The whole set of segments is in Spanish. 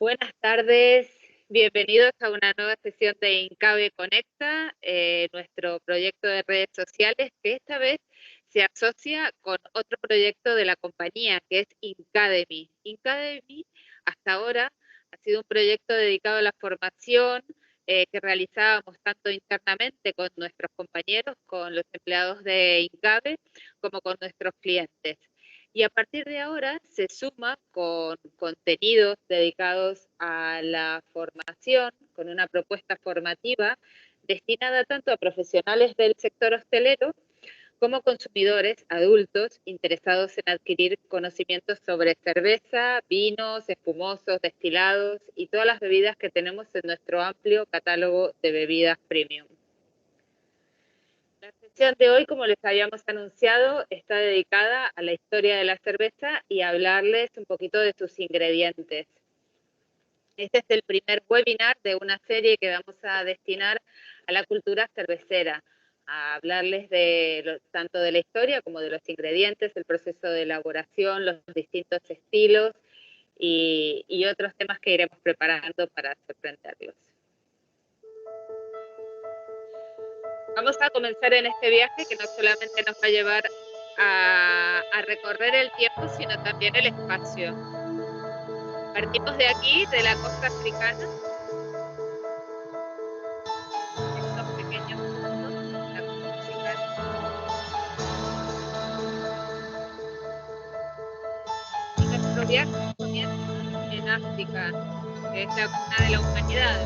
Buenas tardes, bienvenidos a una nueva sesión de Incabe Conecta, nuestro proyecto de redes sociales que esta vez se asocia con otro proyecto de la compañía que es Incademy. Incademy hasta ahora ha sido un proyecto dedicado a la formación que realizábamos tanto internamente con nuestros compañeros, con los empleados de Incabe, como con nuestros clientes. Y a partir de ahora se suma con contenidos dedicados a la formación, con una propuesta formativa destinada tanto a profesionales del sector hostelero como consumidores adultos interesados en adquirir conocimientos sobre cerveza, vinos, espumosos, destilados y todas las bebidas que tenemos en nuestro amplio catálogo de bebidas premium. La sesión de hoy, como les habíamos anunciado, está dedicada a la historia de la cerveza y a hablarles un poquito de sus ingredientes. Este es el primer webinar de una serie que vamos a destinar a la cultura cervecera, a hablarles tanto de la historia como de los ingredientes, el proceso de elaboración, los distintos estilos y otros temas que iremos preparando para sorprenderlos. Vamos a comenzar en este viaje que no solamente nos va a llevar a recorrer el tiempo, sino también el espacio. Partimos de aquí, de la costa africana, estos pequeños puntos, la costa africana. Y nuestro viaje comienza en África, que es la cuna de la humanidad.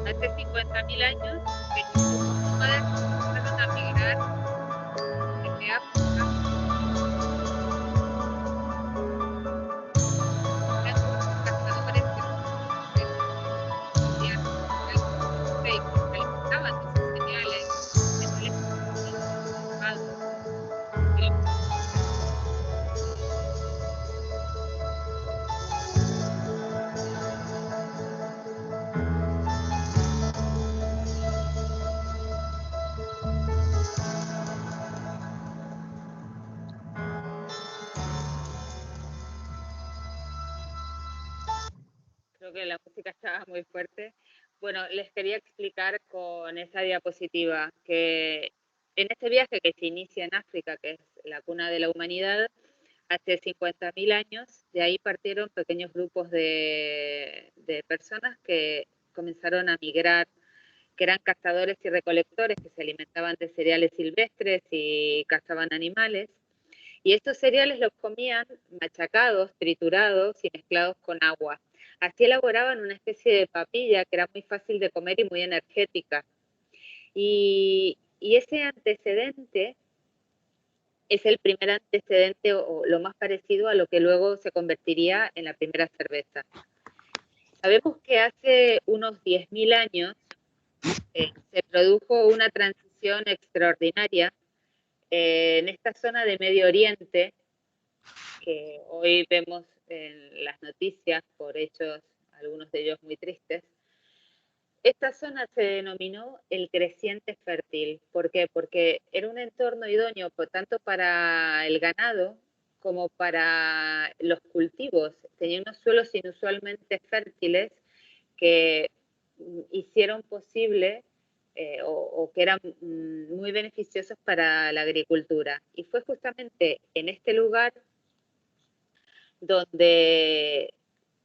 Hace 50.000 años, pequeños grupos nómadas comenzaron a migrar desde África. Eran grupos cazadores que producían agricultura y que se alimentaban de sus cereales, metales preciosos, pescados, y lo creo que la música estaba muy fuerte. Bueno, les quería explicar con esa diapositiva que en este viaje que se inicia en África, que es la cuna de la humanidad, hace 50.000 años, de ahí partieron pequeños grupos de personas que comenzaron a migrar, que eran cazadores y recolectores, que se alimentaban de cereales silvestres y cazaban animales. Y estos cereales los comían machacados, triturados y mezclados con agua. Así elaboraban una especie de papilla que era muy fácil de comer y muy energética. Y ese antecedente es el primer antecedente o lo más parecido a lo que luego se convertiría en la primera cerveza. Sabemos que hace unos 10.000 años se produjo una transición extraordinaria en esta zona de Medio Oriente, que hoy vemos en las noticias por hechos, algunos de ellos muy tristes. Esta zona se denominó el creciente fértil. ¿Por qué? Porque era un entorno idóneo tanto para el ganado como para los cultivos. Tenía unos suelos inusualmente fértiles que hicieron posible o que eran muy beneficiosos para la agricultura. Y fue justamente en este lugar donde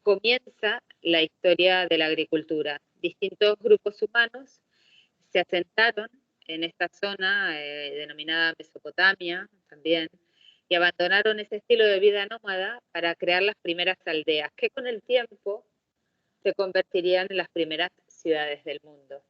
comienza la historia de la agricultura. Distintos grupos humanos se asentaron en esta zona denominada Mesopotamia también y abandonaron ese estilo de vida nómada para crear las primeras aldeas, que con el tiempo se convertirían en las primeras ciudades del mundo.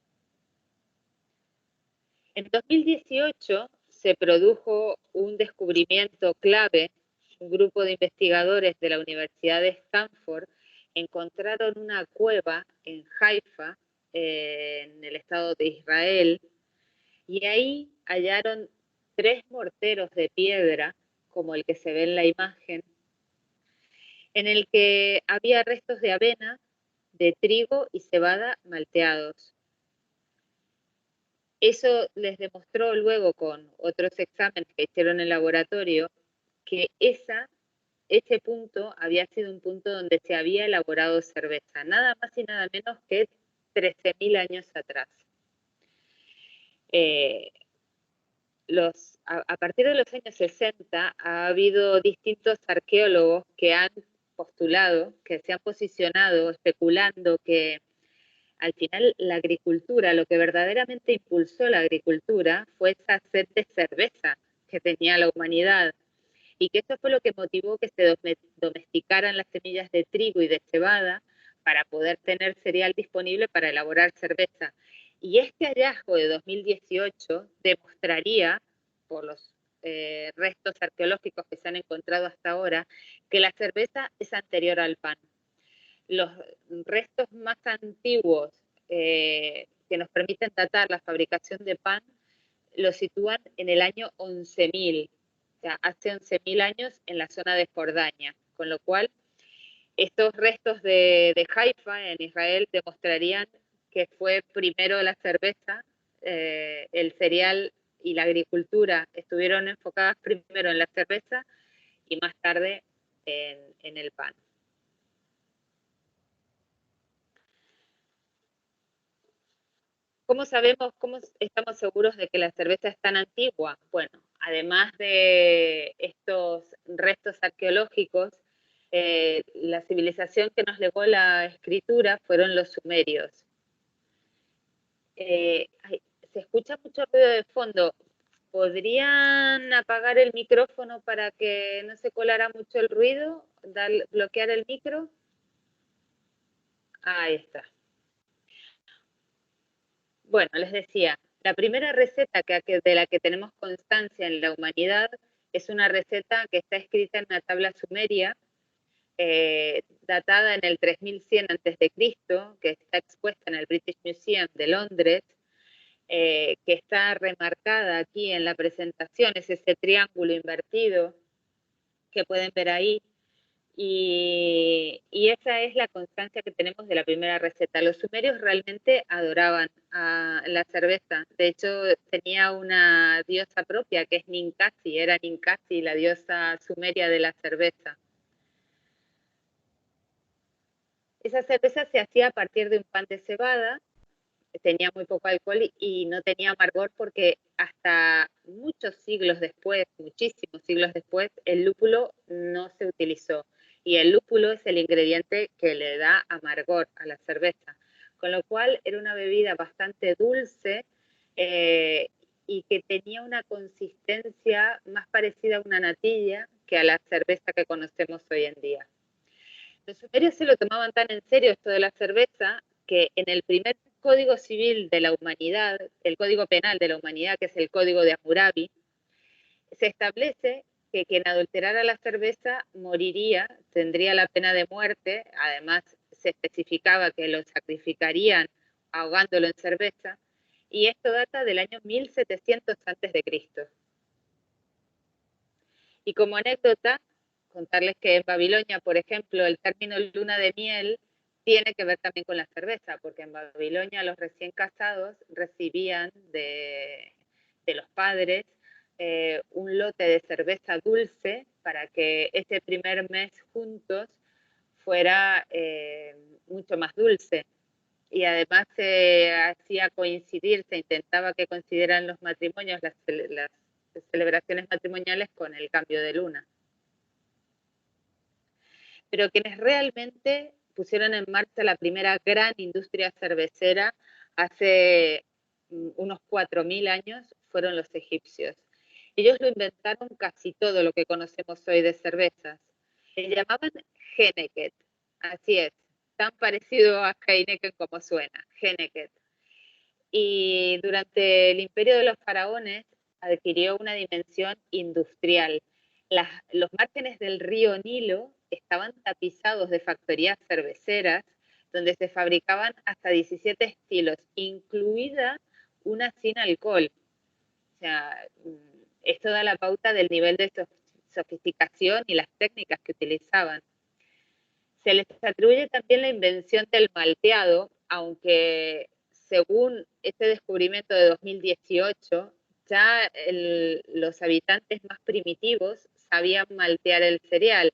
En 2018 se produjo un descubrimiento clave. Un grupo de investigadores de la Universidad de Stanford encontraron una cueva en Haifa, en el estado de Israel, y ahí hallaron 3 morteros de piedra, como el que se ve en la imagen, en el que había restos de avena, de trigo y cebada malteados. Eso les demostró luego con otros exámenes que hicieron en el laboratorio que esa ese punto había sido un punto donde se había elaborado cerveza, nada más y nada menos que 13.000 años atrás. A partir de los años 60 ha habido distintos arqueólogos que han postulado, que se han posicionado especulando que al final la agricultura, lo que verdaderamente impulsó la agricultura fue esa sed de cerveza que tenía la humanidad y que eso fue lo que motivó que se domesticaran las semillas de trigo y de cebada para poder tener cereal disponible para elaborar cerveza. Y este hallazgo de 2018 demostraría, por los restos arqueológicos que se han encontrado hasta ahora, que la cerveza es anterior al pan. Los restos más antiguos que nos permiten datar la fabricación de pan lo sitúan en el año 11.000, o sea, hace 11.000 años en la zona de Jordania, con lo cual estos restos de Haifa en Israel demostrarían que fue primero la cerveza, el cereal y la agricultura estuvieron enfocadas primero en la cerveza y más tarde en el pan. ¿Cómo sabemos, cómo estamos seguros de que la cerveza es tan antigua? Bueno, además de estos restos arqueológicos, la civilización que nos legó la escritura fueron los sumerios. Se escucha mucho ruido de fondo. ¿Podrían apagar el micrófono para que no se colara mucho el ruido? ¿Bloquear el micro? Ahí está. Bueno, les decía, la primera receta de la que tenemos constancia en la humanidad es una receta que está escrita en una tabla sumeria, datada en el 3100 a.C., que está expuesta en el British Museum de Londres, que está remarcada aquí en la presentación, es ese triángulo invertido que pueden ver ahí, y esa es la constancia que tenemos de la primera receta. Los sumerios realmente adoraban a la cerveza. De hecho, tenía una diosa propia que es Ninkasi, era Ninkasi, la diosa sumeria de la cerveza. Esa cerveza se hacía a partir de un pan de cebada, tenía muy poco alcohol y no tenía amargor porque hasta muchos siglos después, muchísimos siglos después, el lúpulo no se utilizó. Y el lúpulo es el ingrediente que le da amargor a la cerveza. Con lo cual era una bebida bastante dulce y que tenía una consistencia más parecida a una natilla que a la cerveza que conocemos hoy en día. Los sumerios se lo tomaban tan en serio esto de la cerveza que en el primer código civil de la humanidad, el código penal de la humanidad, que es el código de Hammurabi, se establece que quien adulterara la cerveza moriría, tendría la pena de muerte, además se especificaba que lo sacrificarían ahogándolo en cerveza, y esto data del año 1700 a.C. Y como anécdota, contarles que en Babilonia, por ejemplo, el término luna de miel tiene que ver también con la cerveza, porque en Babilonia los recién casados recibían de los padres un lote de cerveza dulce para que ese primer mes juntos fuera mucho más dulce. Y además se hacía coincidir, se intentaba que coincidieran los matrimonios, las celebraciones matrimoniales con el cambio de luna. Pero quienes realmente pusieron en marcha la primera gran industria cervecera hace unos 4.000 años fueron los egipcios. Ellos lo inventaron casi todo lo que conocemos hoy de cervezas. Le llamaban Henneket, así es, tan parecido a Heineken como suena, Henneket. Y durante el imperio de los faraones adquirió una dimensión industrial. Los márgenes del río Nilo estaban tapizados de factorías cerveceras donde se fabricaban hasta 17 estilos, incluida una sin alcohol. O sea, esto da la pauta del nivel de sofisticación y las técnicas que utilizaban. Se les atribuye también la invención del malteado, aunque según este descubrimiento de 2018, ya los habitantes más primitivos sabían maltear el cereal.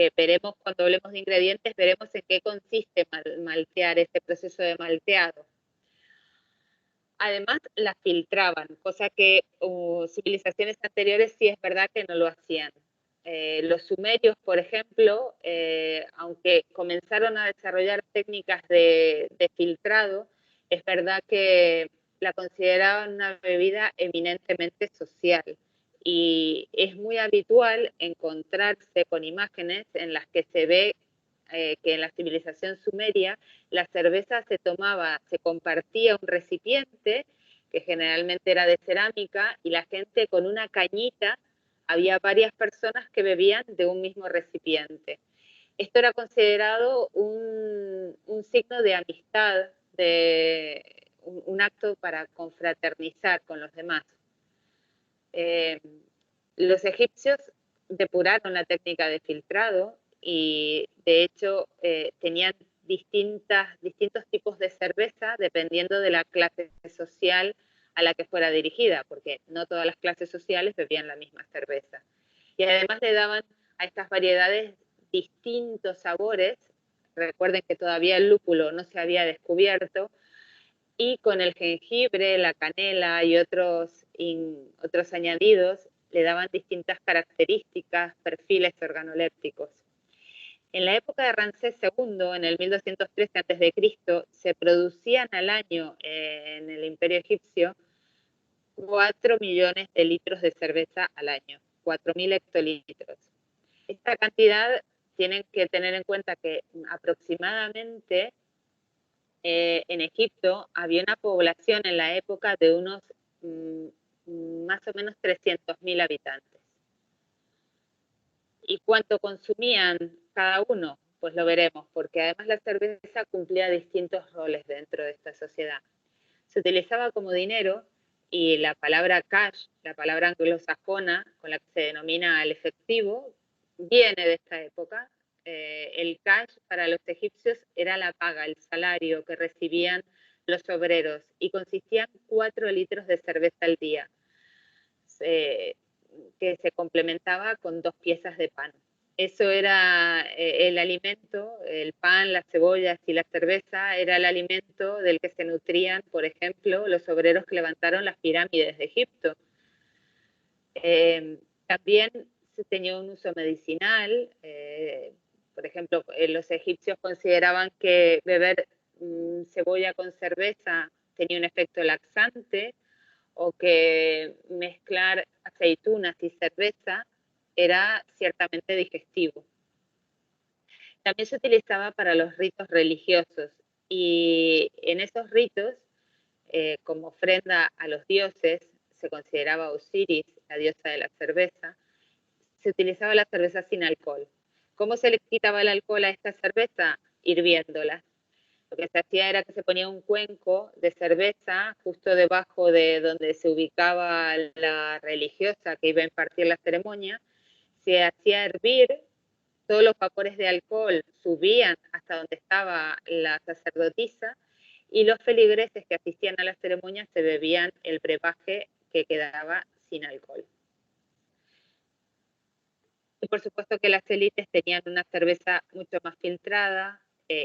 que veremos cuando hablemos de ingredientes, veremos en qué consiste maltear, este proceso de malteado. Además, la filtraban, cosa que civilizaciones anteriores sí es verdad que no lo hacían. Los sumerios, por ejemplo, aunque comenzaron a desarrollar técnicas de filtrado, es verdad que la consideraban una bebida eminentemente social. Y es muy habitual encontrarse con imágenes en las que se ve que en la civilización sumeria la cerveza se tomaba, se compartía un recipiente, que generalmente era de cerámica, y la gente con una cañita, había varias personas que bebían de un mismo recipiente. Esto era considerado un signo de amistad, de un acto para confraternizar con los demás. Los egipcios depuraron la técnica de filtrado y de hecho tenían distintos tipos de cerveza dependiendo de la clase social a la que fuera dirigida, porque no todas las clases sociales bebían la misma cerveza. Y además le daban a estas variedades distintos sabores. Recuerden que todavía el lúpulo no se había descubierto, y con el jengibre, la canela y otros añadidos le daban distintas características, perfiles organolépticos. En la época de Ramsés II, en el 1213 a.C., se producían al año en el Imperio Egipcio 4 millones de litros de cerveza al año, 4.000 hectolitros. Esta cantidad tienen que tener en cuenta que aproximadamente en Egipto había una población en la época de unos más o menos 300.000 habitantes. ¿Y cuánto consumían cada uno? Pues lo veremos, porque además la cerveza cumplía distintos roles dentro de esta sociedad. Se utilizaba como dinero y la palabra cash, la palabra anglosajona con la que se denomina el efectivo, viene de esta época. El cash para los egipcios era la paga, el salario que recibían los obreros y consistían 4 litros de cerveza al día, que se complementaba con 2 piezas de pan. Eso era el alimento, el pan, las cebollas y la cerveza era el alimento del que se nutrían, por ejemplo, los obreros que levantaron las pirámides de Egipto. También se tenía un uso medicinal. Por ejemplo, los egipcios consideraban que beber cebolla con cerveza tenía un efecto laxante, o que mezclar aceitunas y cerveza era ciertamente digestivo. También se utilizaba para los ritos religiosos, y en esos ritos, como ofrenda a los dioses, se consideraba Osiris, la diosa de la cerveza, se utilizaba la cerveza sin alcohol. ¿Cómo se le quitaba el alcohol a esta cerveza? Hirviéndola. Lo que se hacía era que se ponía un cuenco de cerveza justo debajo de donde se ubicaba la religiosa que iba a impartir la ceremonia, se hacía hervir, todos los vapores de alcohol subían hasta donde estaba la sacerdotisa y los feligreses que asistían a la ceremonia se bebían el brebaje que quedaba sin alcohol. Y por supuesto que las élites tenían una cerveza mucho más filtrada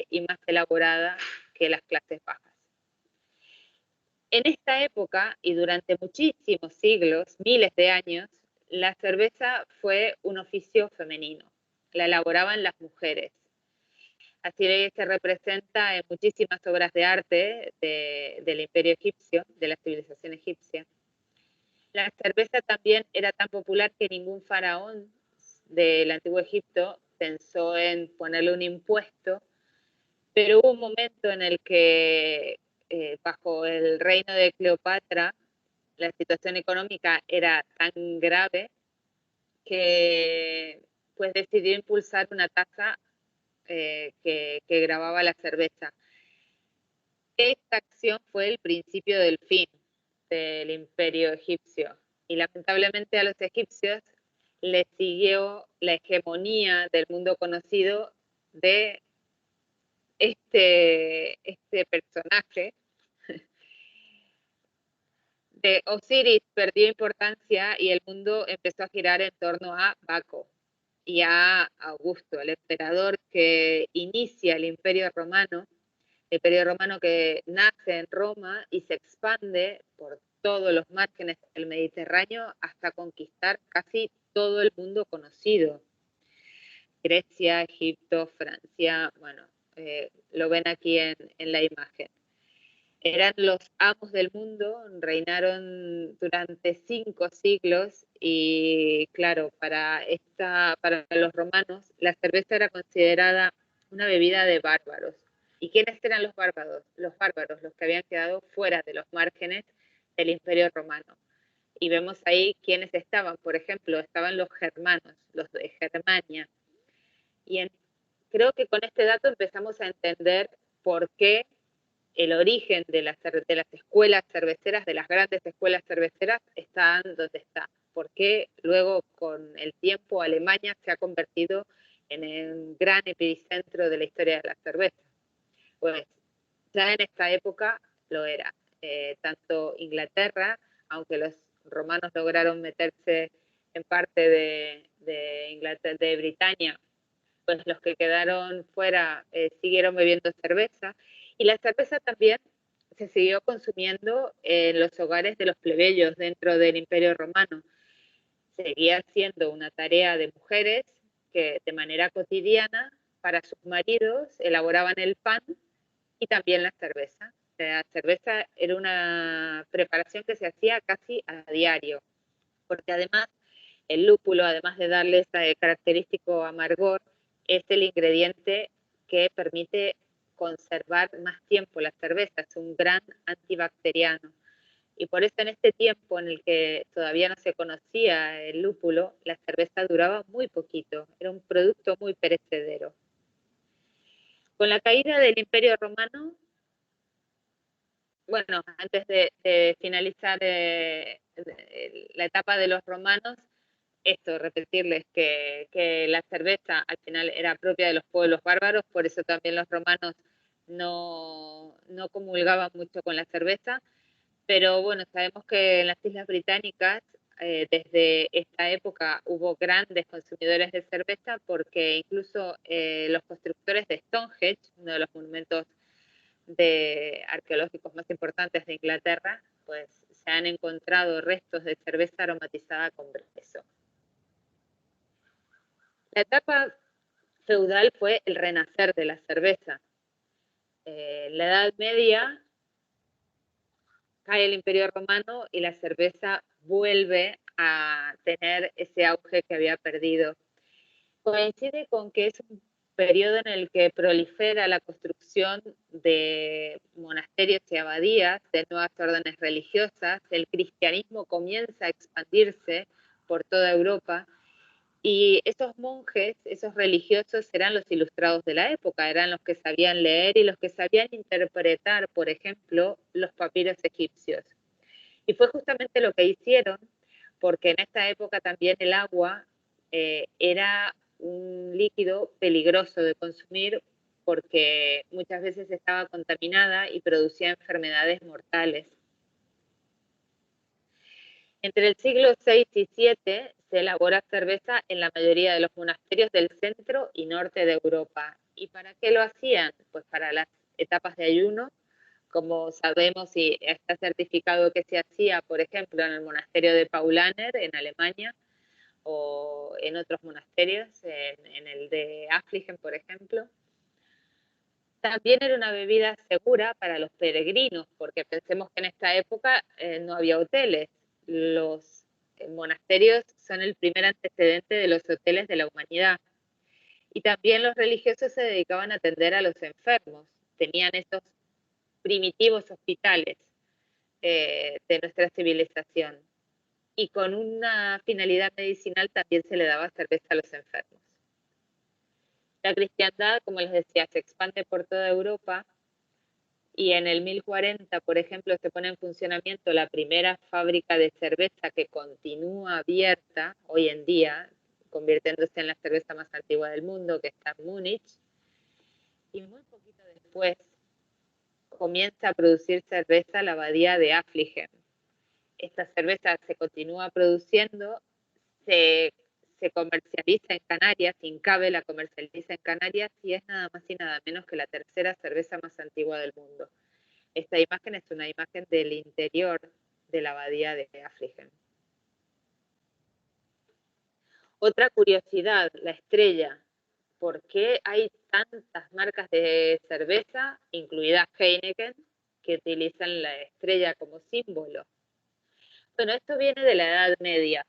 y más elaborada que las clases bajas. En esta época y durante muchísimos siglos, miles de años, la cerveza fue un oficio femenino. La elaboraban las mujeres. Así se representa en muchísimas obras de arte del Imperio egipcio, de la civilización egipcia. La cerveza también era tan popular que ningún faraón del antiguo Egipto pensó en ponerle un impuesto, pero hubo un momento en el que bajo el reino de Cleopatra la situación económica era tan grave que pues decidió impulsar una tasa que gravaba la cerveza. Esta acción fue el principio del fin del imperio egipcio, y lamentablemente a los egipcios les siguió la hegemonía del mundo conocido de este personaje. De Osiris perdió importancia y el mundo empezó a girar en torno a Baco. y a Augusto, el emperador que inicia el Imperio Romano que nace en Roma y se expande por todos los márgenes del Mediterráneo hasta conquistar casi todo el mundo conocido. Grecia, Egipto, Francia, bueno, lo ven aquí en la imagen. Eran los amos del mundo, reinaron durante 5 siglos y claro, para los romanos la cerveza era considerada una bebida de bárbaros. ¿Y quiénes eran los bárbaros? Los bárbaros, los que habían quedado fuera de los márgenes del Imperio Romano. Y vemos ahí quiénes estaban. Por ejemplo, estaban los germanos, los de Germania. Y creo que con este dato empezamos a entender por qué el origen de las escuelas cerveceras, de las grandes escuelas cerveceras, están donde está. ¿Por qué luego con el tiempo Alemania se ha convertido en el gran epicentro de la historia de la cerveza? Pues ya en esta época lo era. Tanto Inglaterra, aunque los romanos lograron meterse en parte de Inglaterra, de Britania, pues los que quedaron fuera siguieron bebiendo cerveza. Y la cerveza también se siguió consumiendo en los hogares de los plebeyos dentro del Imperio Romano. Seguía siendo una tarea de mujeres que de manera cotidiana para sus maridos elaboraban el pan y también la cerveza. La cerveza era una preparación que se hacía casi a diario, porque además el lúpulo, además de darle ese característico amargor, es el ingrediente que permite conservar más tiempo la cerveza, es un gran antibacteriano. Y por eso en este tiempo en el que todavía no se conocía el lúpulo, la cerveza duraba muy poquito, era un producto muy perecedero. Con la caída del Imperio Romano, bueno, antes de finalizar la etapa de los romanos, esto, repetirles que la cerveza al final era propia de los pueblos bárbaros, por eso también los romanos no comulgaban mucho con la cerveza, pero bueno, sabemos que en las Islas Británicas desde esta época hubo grandes consumidores de cerveza porque incluso los constructores de Stonehenge, uno de los monumentos arqueológicos más importantes de Inglaterra, pues se han encontrado restos de cerveza aromatizada con brezo. La etapa feudal fue el renacer de la cerveza. En la Edad Media cae el Imperio Romano y la cerveza vuelve a tener ese auge que había perdido. Coincide con que es un periodo en el que prolifera la construcción de monasterios y abadías, de nuevas órdenes religiosas, el cristianismo comienza a expandirse por toda Europa. Y esos monjes, esos religiosos, eran los ilustrados de la época, eran los que sabían leer y los que sabían interpretar, por ejemplo, los papiros egipcios. Y fue justamente lo que hicieron, porque en esta época también el agua era un líquido peligroso de consumir porque muchas veces estaba contaminada y producía enfermedades mortales. Entre el siglo VI y VII se elabora cerveza en la mayoría de los monasterios del centro y norte de Europa. ¿Y para qué lo hacían? Pues para las etapas de ayuno, como sabemos y está certificado que se hacía, por ejemplo, en el monasterio de Paulaner en Alemania o en otros monasterios, en el de Affligen, por ejemplo. También era una bebida segura para los peregrinos, porque pensemos que en esta época no había hoteles. Los monasterios son el primer antecedente de los hoteles de la humanidad. Y también los religiosos se dedicaban a atender a los enfermos. Tenían estos primitivos hospitales de nuestra civilización. Y con una finalidad medicinal también se le daba cerveza a los enfermos. La cristiandad, como les decía, se expande por toda Europa y en el 1040, por ejemplo, se pone en funcionamiento la primera fábrica de cerveza que continúa abierta hoy en día, convirtiéndose en la cerveza más antigua del mundo, que está en Múnich. Y muy poquito después comienza a producir cerveza la abadía de Affligen. Esta cerveza se continúa produciendo, se se comercializa en Canarias, Incabe la comercializa en Canarias y es nada más y nada menos que la tercera cerveza más antigua del mundo. Esta imagen es una imagen del interior de la abadía de Affligem. Otra curiosidad, la estrella. ¿Por qué hay tantas marcas de cerveza, incluida Heineken, que utilizan la estrella como símbolo? Bueno, esto viene de la Edad Media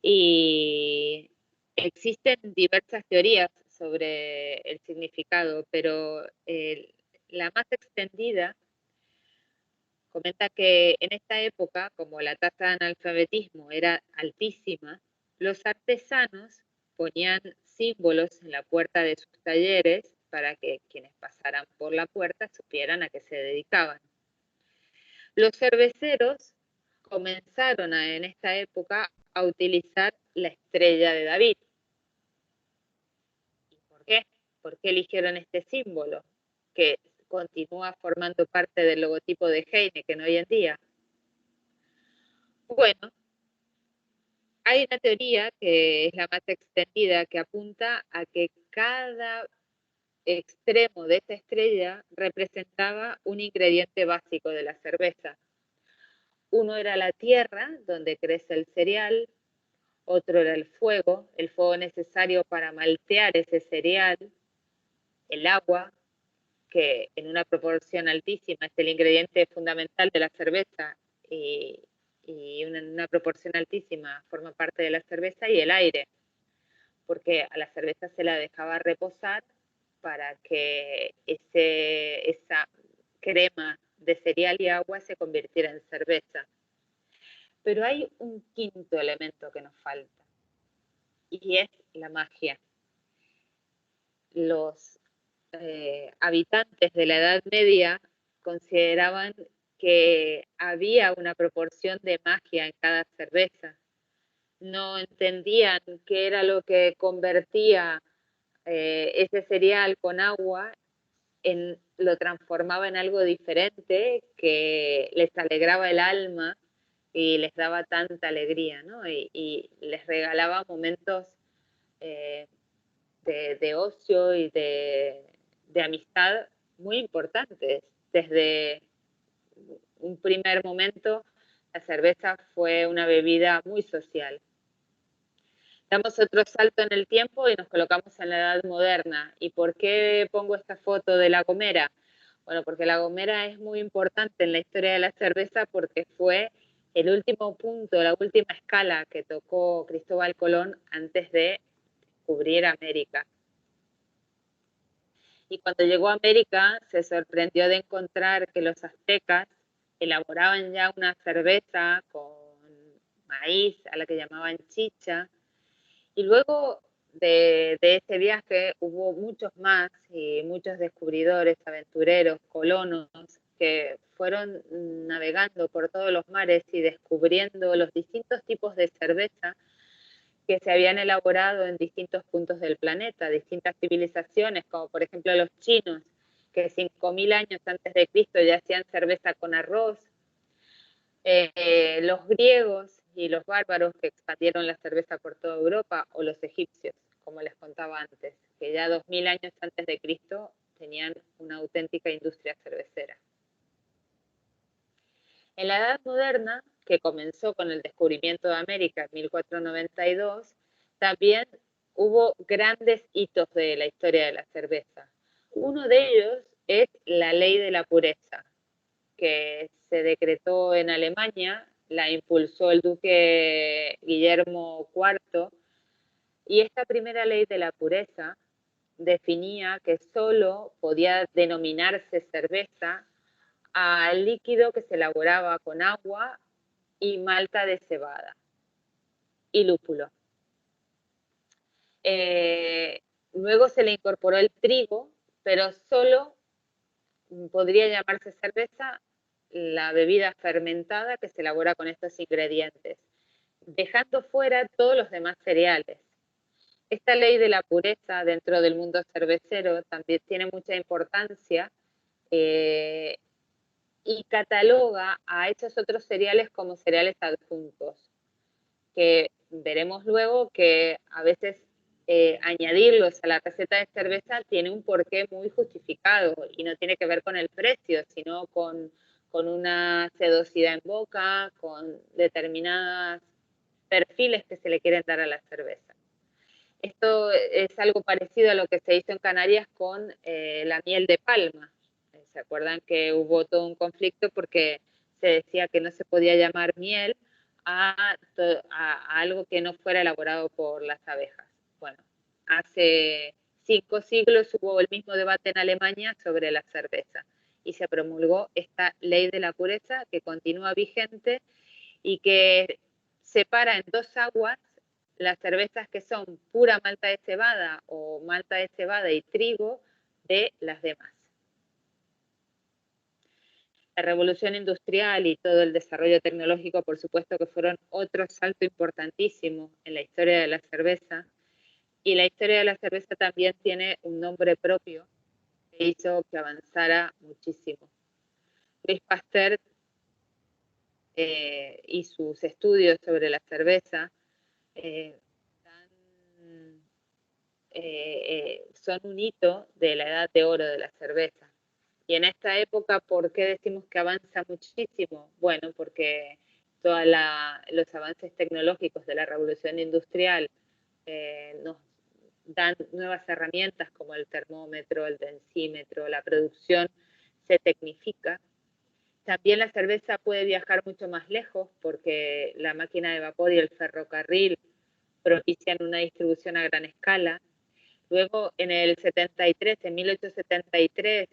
y existen diversas teorías sobre el significado, pero la más extendida comenta que en esta época, como la tasa de analfabetismo era altísima, los artesanos ponían símbolos en la puerta de sus talleres para que quienes pasaran por la puerta supieran a qué se dedicaban. Los cerveceros comenzaron en esta época a utilizar la estrella de David. ¿Y por qué? ¿Por qué eligieron este símbolo que continúa formando parte del logotipo de Heineken hoy en día? Bueno, hay una teoría que es la más extendida que apunta a que cada extremo de esta estrella representaba un ingrediente básico de la cerveza. Uno era la tierra, donde crece el cereal, otro era el fuego necesario para maltear ese cereal, el agua, que en una proporción altísima es el ingrediente fundamental de la cerveza y en una proporción altísima forma parte de la cerveza, y el aire, porque a la cerveza se la dejaba reposar para que esa crema de cereal y agua se convirtiera en cerveza. Pero hay un quinto elemento que nos falta, y es la magia. Los habitantes de la Edad Media consideraban que había una proporción de magia en cada cerveza. No entendían qué era lo que convertía ese cereal con agua, lo transformaba en algo diferente que les alegraba el alma y les daba tanta alegría, ¿no? Y les regalaba momentos eh, de ocio y de amistad muy importantes. Desde un primer momento, la cerveza fue una bebida muy social. Damos otro salto en el tiempo y nos colocamos en la Edad Moderna. ¿Y por qué pongo esta foto de La Gomera? Bueno, porque La Gomera es muy importante en la historia de la cerveza porque fue el último punto, la última escala que tocó Cristóbal Colón antes de descubrir América. Y cuando llegó a América se sorprendió de encontrar que los aztecas elaboraban ya una cerveza con maíz a la que llamaban chicha. Y luego de ese viaje hubo muchos más y muchos descubridores, aventureros, colonos, que fueron navegando por todos los mares y descubriendo los distintos tipos de cerveza que se habían elaborado en distintos puntos del planeta, distintas civilizaciones, como por ejemplo los chinos, que 5.000 años antes de Cristo ya hacían cerveza con arroz, los griegos y los bárbaros que expandieron la cerveza por toda Europa, o los egipcios, como les contaba antes, que ya 2.000 años antes de Cristo tenían una auténtica industria cervecera. En la Edad Moderna, que comenzó con el descubrimiento de América en 1492, también hubo grandes hitos de la historia de la cerveza. Uno de ellos es la ley de la pureza, que se decretó en Alemania, la impulsó el duque Guillermo IV, y esta primera ley de la pureza definía que solo podía denominarse cerveza al líquido que se elaboraba con agua y malta de cebada y lúpulo. Luego se le incorporó el trigo, pero solo podría llamarse cerveza la bebida fermentada que se elabora con estos ingredientes, dejando fuera todos los demás cereales. Esta ley de la pureza dentro del mundo cervecero también tiene mucha importancia y cataloga a estos otros cereales como cereales adjuntos, que veremos luego que a veces añadirlos a la receta de cerveza tiene un porqué muy justificado y no tiene que ver con el precio, sino con una sedosidad en boca, con determinados perfiles que se le quieren dar a la cerveza. Esto es algo parecido a lo que se hizo en Canarias con la miel de palma. ¿Se acuerdan que hubo todo un conflicto porque se decía que no se podía llamar miel a algo que no fuera elaborado por las abejas? Bueno, hace 5 siglos hubo el mismo debate en Alemania sobre la cerveza y se promulgó esta ley de la pureza que continúa vigente y que separa en 2 aguas las cervezas que son pura malta de cebada o malta de cebada y trigo de las demás. La revolución industrial y todo el desarrollo tecnológico, por supuesto que fueron otro salto importantísimo en la historia de la cerveza. Y la historia de la cerveza también tiene un nombre propio que hizo que avanzara muchísimo. Louis Pasteur y sus estudios sobre la cerveza son un hito de la edad de oro de la cerveza. Y en esta época, ¿por qué decimos que avanza muchísimo? Bueno, porque todos los avances tecnológicos de la revolución industrial nos dan nuevas herramientas como el termómetro, el densímetro, la producción se tecnifica. También la cerveza puede viajar mucho más lejos porque la máquina de vapor y el ferrocarril propician una distribución a gran escala. Luego, en el 73, en 1873,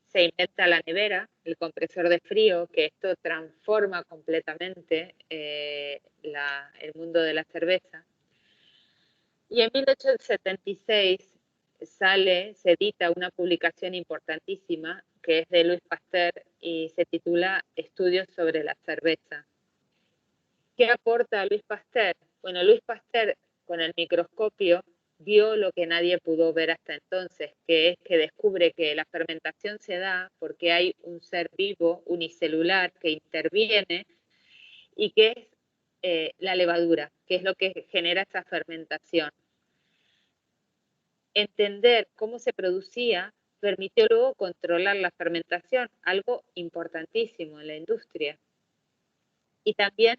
se inventa la nevera, el compresor de frío, que esto transforma completamente el mundo de la cerveza. Y en 1876 se edita una publicación importantísima que es de Louis Pasteur y se titula Estudios sobre la cerveza. ¿Qué aporta Louis Pasteur? Bueno, Louis Pasteur con el microscopio vio lo que nadie pudo ver hasta entonces, que es que descubre que la fermentación se da porque hay un ser vivo unicelular que interviene y que es la levadura, que es lo que genera esa fermentación. Entender cómo se producía permitió luego controlar la fermentación, algo importantísimo en la industria. Y también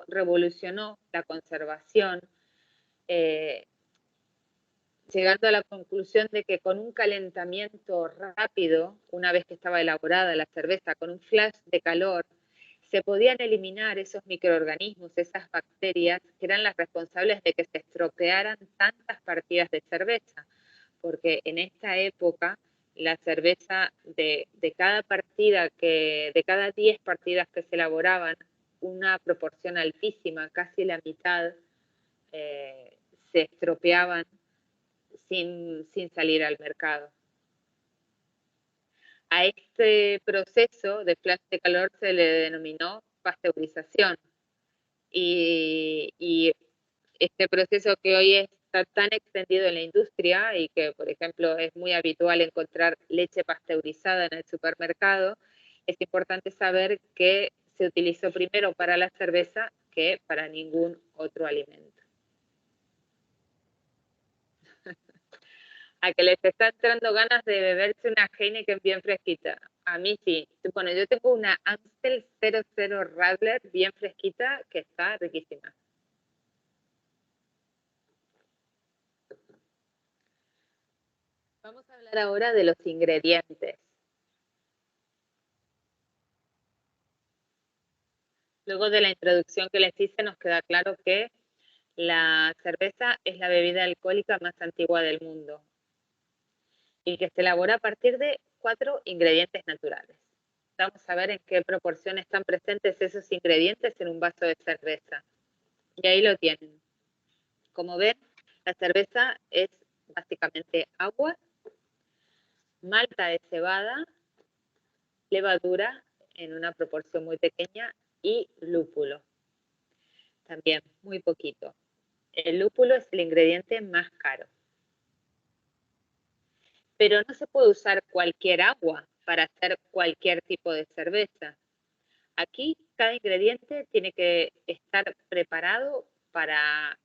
revolucionó la conservación, llegando a la conclusión de que con un calentamiento rápido, una vez que estaba elaborada la cerveza, con un flash de calor, se podían eliminar esos microorganismos, esas bacterias que eran las responsables de que se estropearan tantas partidas de cerveza, porque en esta época la cerveza de cada 10 partidas que se elaboraban, una proporción altísima, casi la mitad, se estropeaban sin salir al mercado. A este proceso de flash de calor se le denominó pasteurización. Y este proceso que hoy está tan extendido en la industria y que, por ejemplo, es muy habitual encontrar leche pasteurizada en el supermercado, es importante saber que se utilizó primero para la cerveza que para ningún otro alimento. A que les está entrando ganas de beberse una Heineken bien fresquita. A mí sí. Bueno, yo tengo una Amstel 00 Radler bien fresquita que está riquísima. Vamos a hablar ahora de los ingredientes. Luego de la introducción que les hice, nos queda claro que la cerveza es la bebida alcohólica más antigua del mundo y que se elabora a partir de 4 ingredientes naturales. Vamos a ver en qué proporción están presentes esos ingredientes en un vaso de cerveza. Y ahí lo tienen. Como ven, la cerveza es básicamente agua, malta de cebada, levadura en una proporción muy pequeña y lúpulo. También muy poquito. El lúpulo es el ingrediente más caro. Pero no se puede usar cualquier agua para hacer cualquier tipo de cerveza. Aquí cada ingrediente tiene que estar preparado para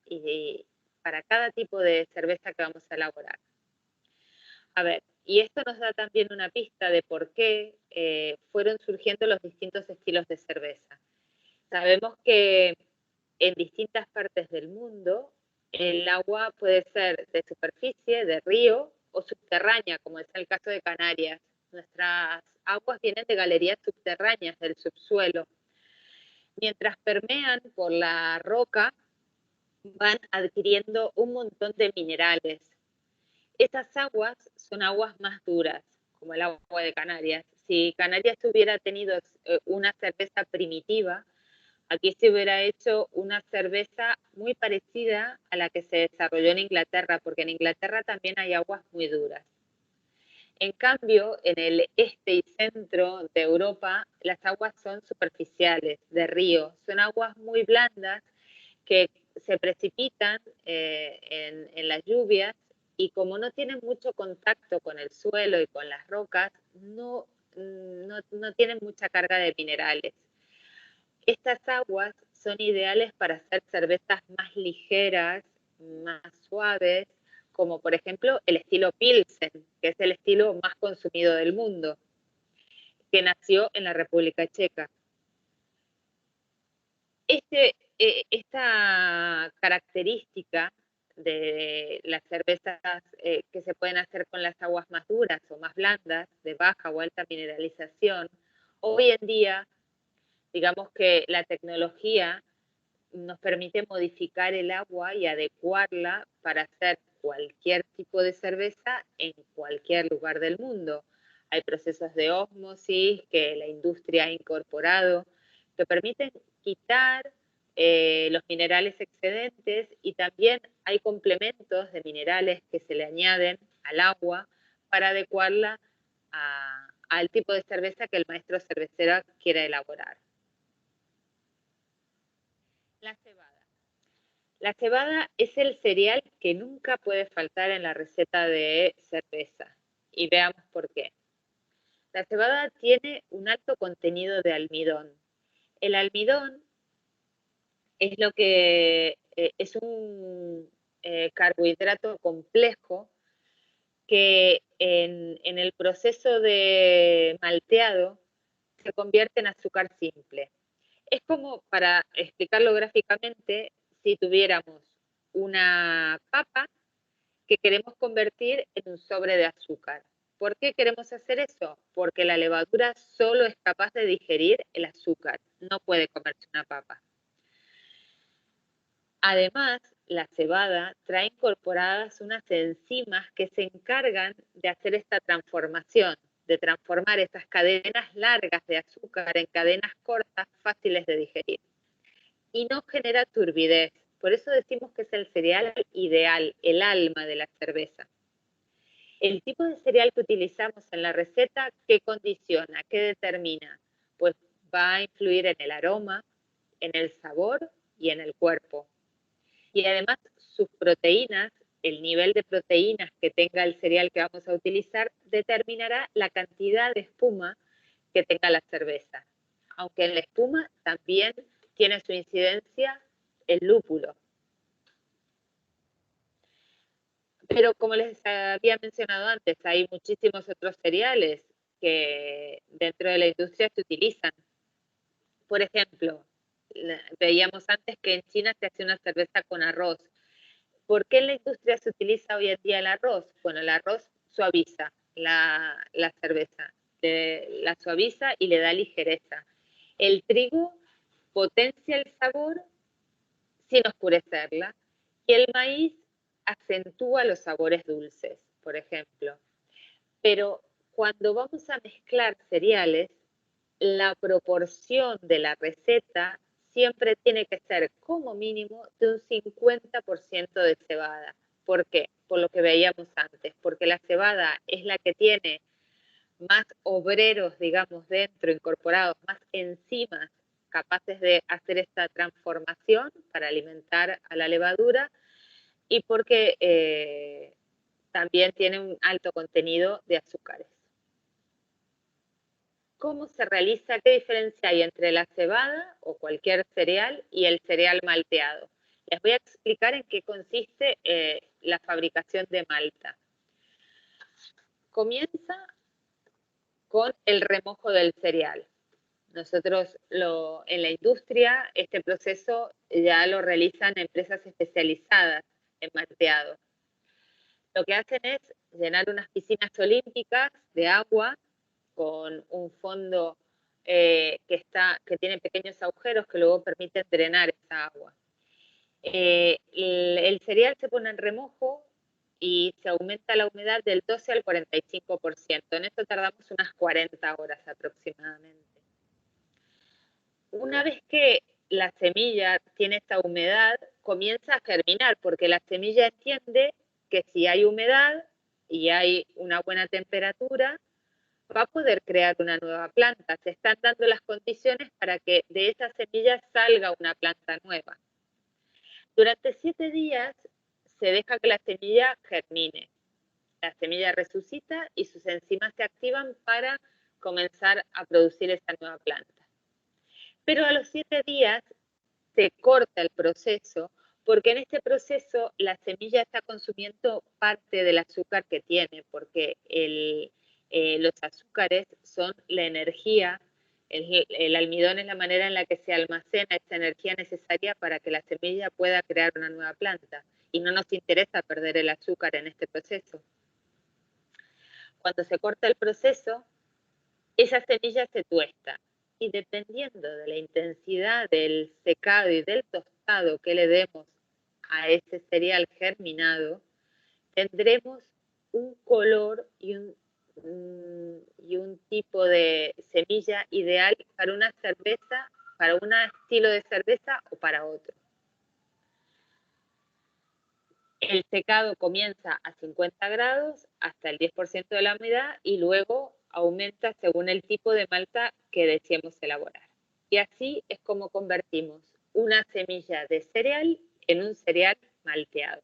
cada tipo de cerveza que vamos a elaborar. A ver, y esto nos da también una pista de por qué fueron surgiendo los distintos estilos de cerveza. Sabemos que en distintas partes del mundo el agua puede ser de superficie, de río o subterránea, como es el caso de Canarias. Nuestras aguas vienen de galerías subterráneas del subsuelo. Mientras permean por la roca, van adquiriendo un montón de minerales. Esas aguas son aguas más duras, como el agua de Canarias. Si Canarias hubiera tenido una cerveza primitiva, aquí se hubiera hecho una cerveza muy parecida a la que se desarrolló en Inglaterra, porque en Inglaterra también hay aguas muy duras. En cambio, en el este y centro de Europa, las aguas son superficiales, de río. Son aguas muy blandas que se precipitan en las lluvias y como no tienen mucho contacto con el suelo y con las rocas, no tienen mucha carga de minerales. Estas aguas son ideales para hacer cervezas más ligeras, más suaves, como por ejemplo el estilo Pilsen, que es el estilo más consumido del mundo, que nació en la República Checa. Esta característica de las cervezas que se pueden hacer con las aguas más duras o más blandas, de baja o alta mineralización, hoy en día, digamos que la tecnología nos permite modificar el agua y adecuarla para hacer cualquier tipo de cerveza en cualquier lugar del mundo. Hay procesos de ósmosis que la industria ha incorporado que permiten quitar los minerales excedentes y también hay complementos de minerales que se le añaden al agua para adecuarla al tipo de cerveza que el maestro cervecero quiera elaborar. La cebada. La cebada es el cereal que nunca puede faltar en la receta de cerveza. Y veamos por qué. La cebada tiene un alto contenido de almidón. El almidón es lo que es un carbohidrato complejo que en el proceso de malteado se convierte en azúcar simple. Es como, para explicarlo gráficamente, si tuviéramos una papa que queremos convertir en un sobre de azúcar. ¿Por qué queremos hacer eso? Porque la levadura solo es capaz de digerir el azúcar, no puede comerse una papa. Además, la cebada trae incorporadas unas enzimas que se encargan de hacer esta transformación, de transformar estas cadenas largas de azúcar en cadenas cortas fáciles de digerir. Y no genera turbidez. Por eso decimos que es el cereal ideal, el alma de la cerveza. El tipo de cereal que utilizamos en la receta, ¿qué condiciona? ¿Qué determina? Pues va a influir en el aroma, en el sabor y en el cuerpo. Y además sus proteínas, el nivel de proteínas que tenga el cereal que vamos a utilizar, determinará la cantidad de espuma que tenga la cerveza. Aunque en la espuma también tiene su incidencia el lúpulo. Pero como les había mencionado antes, hay muchísimos otros cereales que dentro de la industria se utilizan. Por ejemplo, veíamos antes que en China se hace una cerveza con arroz. ¿Por qué en la industria se utiliza hoy en día el arroz? Bueno, el arroz suaviza la cerveza, la suaviza y le da ligereza. El trigo potencia el sabor sin oscurecerla y el maíz acentúa los sabores dulces, por ejemplo. Pero cuando vamos a mezclar cereales, la proporción de la receta siempre tiene que ser como mínimo de un 50% de cebada. ¿Por qué? Por lo que veíamos antes, porque la cebada es la que tiene más obreros, digamos, dentro, incorporados, más enzimas capaces de hacer esta transformación para alimentar a la levadura y porque también tiene un alto contenido de azúcares. ¿Cómo se realiza? ¿Qué diferencia hay entre la cebada o cualquier cereal y el cereal malteado? Les voy a explicar en qué consiste la fabricación de malta. Comienza con el remojo del cereal. Nosotros en la industria este proceso ya lo realizan empresas especializadas en malteado. Lo que hacen es llenar unas piscinas olímpicas de agua con un fondo que tiene pequeños agujeros que luego permiten drenar esa agua. El cereal se pone en remojo y se aumenta la humedad del 12 al 45%. En esto tardamos unas 40 horas aproximadamente. Una vez que la semilla tiene esta humedad, comienza a germinar, porque la semilla entiende que si hay humedad y hay una buena temperatura, va a poder crear una nueva planta. Se están dando las condiciones para que de esa semilla salga una planta nueva. Durante 7 días se deja que la semilla germine. La semilla resucita y sus enzimas se activan para comenzar a producir esa nueva planta. Pero a los 7 días se corta el proceso porque en este proceso la semilla está consumiendo parte del azúcar que tiene, porque los azúcares son la energía, el almidón es la manera en la que se almacena esa energía necesaria para que la semilla pueda crear una nueva planta. Y no nos interesa perder el azúcar en este proceso. Cuando se corta el proceso, esa semilla se tuesta. Y dependiendo de la intensidad del secado y del tostado que le demos a ese cereal germinado, tendremos un color y un tipo de semilla ideal para una cerveza, para un estilo de cerveza o para otro. El secado comienza a 50 grados hasta el 10% de la humedad y luego aumenta según el tipo de malta que deseemos elaborar. Y así es como convertimos una semilla de cereal en un cereal malteado.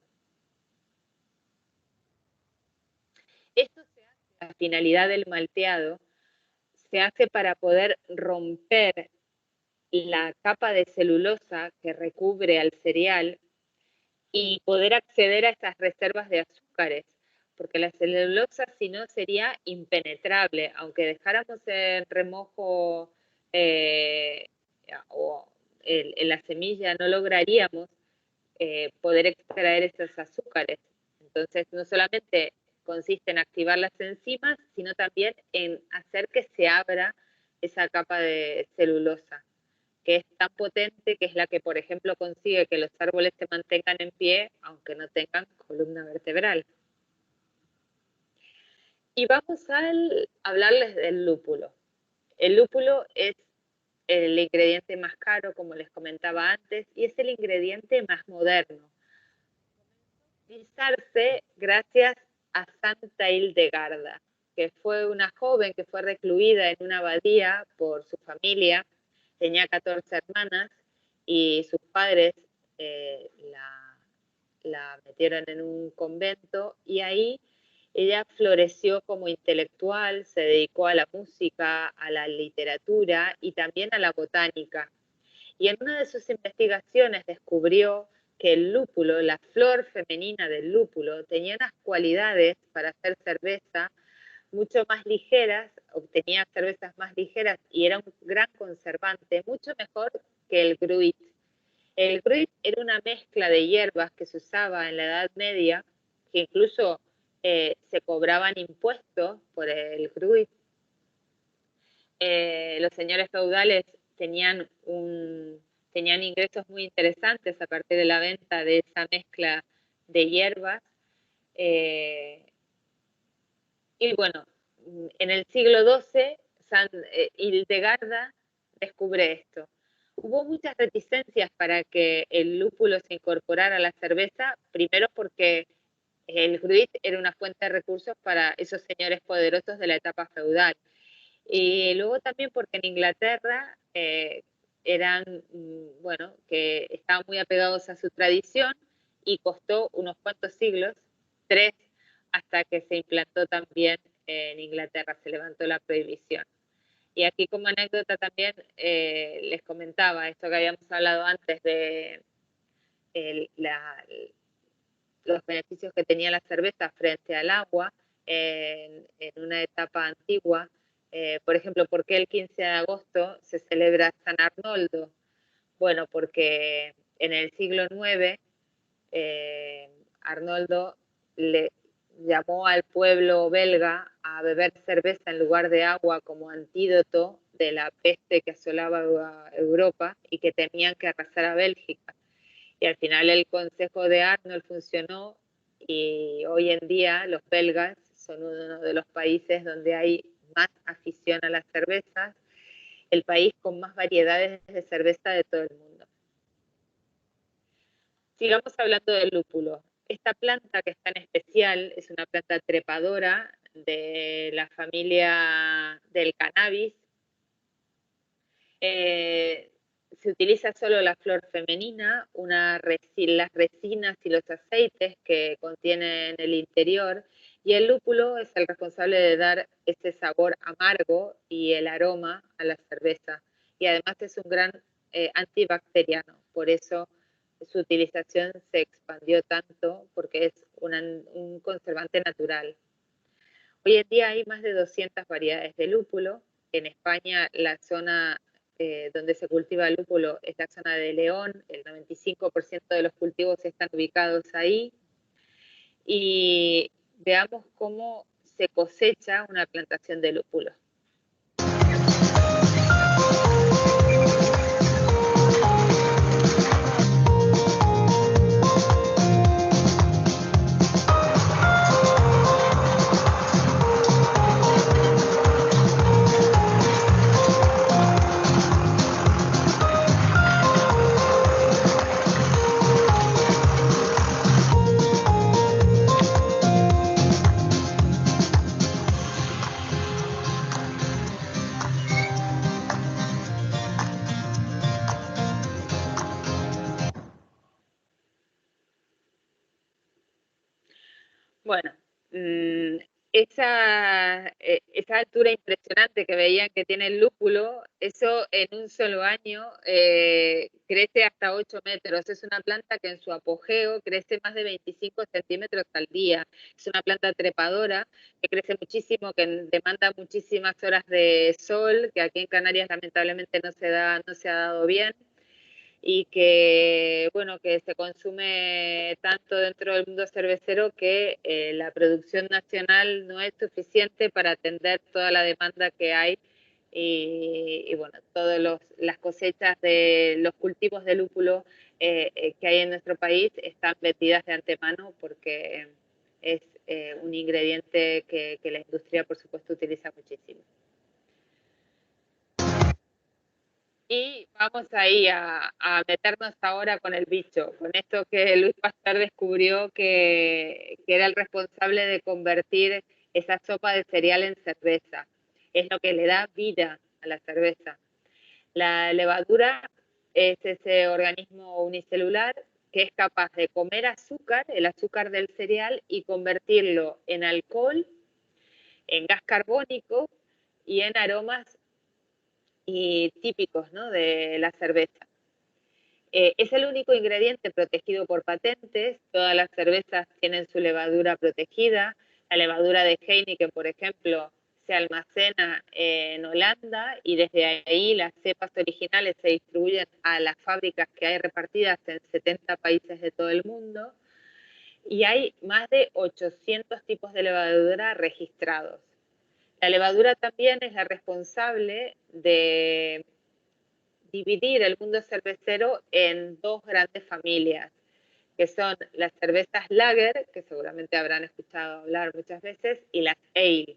Esto se hace, la finalidad del malteado se hace para poder romper la capa de celulosa que recubre al cereal y poder acceder a estas reservas de azúcares, porque la celulosa si no sería impenetrable, aunque dejáramos en remojo o en la semilla no lograríamos poder extraer esos azúcares. Entonces no solamente consiste en activar las enzimas, sino también en hacer que se abra esa capa de celulosa, que es tan potente que es la que, por ejemplo, consigue que los árboles se mantengan en pie, aunque no tengan columna vertebral. Y vamos a hablarles del lúpulo. El lúpulo es el ingrediente más caro, como les comentaba antes, y es el ingrediente más moderno. Utilizarse gracias a Santa Hildegarda, que fue una joven que fue recluida en una abadía por su familia, tenía 14 hermanas y sus padres la metieron en un convento y ahí ella floreció como intelectual, se dedicó a la música, a la literatura y también a la botánica. Y en una de sus investigaciones descubrió que el lúpulo, la flor femenina del lúpulo, tenía unas cualidades para hacer cerveza mucho más ligeras, obtenía cervezas más ligeras y era un gran conservante, mucho mejor que el gruit. El gruit era una mezcla de hierbas que se usaba en la Edad Media, que incluso se cobraban impuestos por el gruit. Los señores feudales tenían ingresos muy interesantes a partir de la venta de esa mezcla de hierbas. Y bueno, en el siglo XII, Hildegarda descubre esto. Hubo muchas reticencias para que el lúpulo se incorporara a la cerveza, primero porque el gruit era una fuente de recursos para esos señores poderosos de la etapa feudal. Y luego también porque en Inglaterra eran, bueno, que estaban muy apegados a su tradición y costó unos cuantos siglos, 3, hasta que se implantó también en Inglaterra, se levantó la prohibición. Y aquí como anécdota también les comentaba esto que habíamos hablado antes los beneficios que tenía la cerveza frente al agua en una etapa antigua. Por ejemplo, ¿por qué el 15 de agosto se celebra San Arnoldo? Bueno, porque en el siglo IX Arnoldo le llamó al pueblo belga a beber cerveza en lugar de agua como antídoto de la peste que asolaba Europa y que temían que arrasara a Bélgica. Y al final el consejo de Arnold funcionó y hoy en día los belgas son uno de los países donde hay más afición a las cervezas, el país con más variedades de cerveza de todo el mundo. Sigamos hablando del lúpulo. Esta planta que es tan especial es una planta trepadora de la familia del cannabis. Se utiliza solo la flor femenina, las resinas y los aceites que contiene en el interior, y el lúpulo es el responsable de dar ese sabor amargo y el aroma a la cerveza. Y además es un gran antibacteriano, por eso su utilización se expandió tanto, porque es un conservante natural. Hoy en día hay más de 200 variedades de lúpulo. En España la zona donde se cultiva el lúpulo es la zona de León, el 95% de los cultivos están ubicados ahí. Y veamos cómo se cosecha una plantación de lúpulo. Bueno, esa altura impresionante que veían que tiene el lúpulo, eso en un solo año crece hasta 8 metros. Es una planta que en su apogeo crece más de 25 centímetros al día. Es una planta trepadora que crece muchísimo, que demanda muchísimas horas de sol, que aquí en Canarias lamentablemente no se ha dado bien, y que, bueno, que se consume tanto dentro del mundo cervecero que la producción nacional no es suficiente para atender toda la demanda que hay y bueno, todas las cosechas de los cultivos de lúpulo que hay en nuestro país están vendidas de antemano porque es un ingrediente que la industria, por supuesto, utiliza muchísimo. Y vamos ahí a meternos ahora con el bicho, con esto que Luis Pasteur descubrió que era el responsable de convertir esa sopa de cereal en cerveza. Es lo que le da vida a la cerveza. La levadura es ese organismo unicelular que es capaz de comer azúcar, el azúcar del cereal, y convertirlo en alcohol, en gas carbónico y en aromas y típicos, ¿no?, de la cerveza. Es el único ingrediente protegido por patentes. Todas las cervezas tienen su levadura protegida. La levadura de Heineken, por ejemplo, se almacena en Holanda y desde ahí las cepas originales se distribuyen a las fábricas que hay repartidas en 70 países de todo el mundo. Y hay más de 800 tipos de levadura registrados. La levadura también es la responsable de dividir el mundo cervecero en dos grandes familias, que son las cervezas lager, que seguramente habrán escuchado hablar muchas veces, y las ale.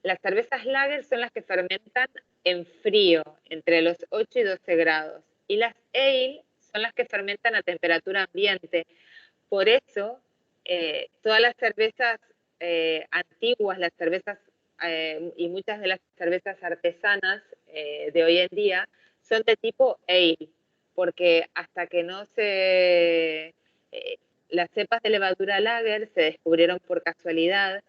Las cervezas lager son las que fermentan en frío, entre los 8 y 12 grados, y las ale son las que fermentan a temperatura ambiente. Por eso, todas las cervezas antiguas, las cervezas y muchas de las cervezas artesanas de hoy en día son de tipo ale, porque hasta que no las cepas de levadura lager se descubrieron por casualidad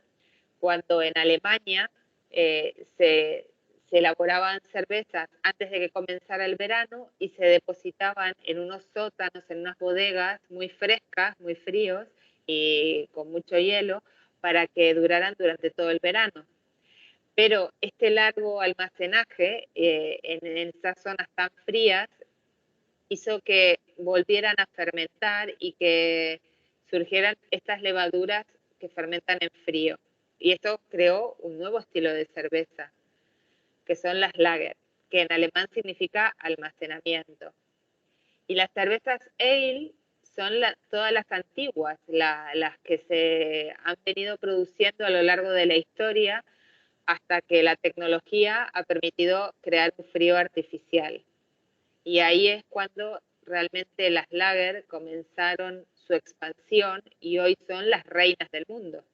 cuando en Alemania se se elaboraban cervezas antes de que comenzara el verano y se depositaban en unos sótanos, en unas bodegas muy frescas, muy fríos y con mucho hielo para que duraran durante todo el verano. Pero este largo almacenaje en esas zonas tan frías hizo que volvieran a fermentar y que surgieran estas levaduras que fermentan en frío. Y esto creó un nuevo estilo de cerveza, que son las lager, que en alemán significa almacenamiento. Y las cervezas ale son todas las antiguas, las que se han venido produciendo a lo largo de la historia hasta que la tecnología ha permitido crear un frío artificial. Y ahí es cuando realmente las lager comenzaron su expansión y hoy son las reinas del mundo.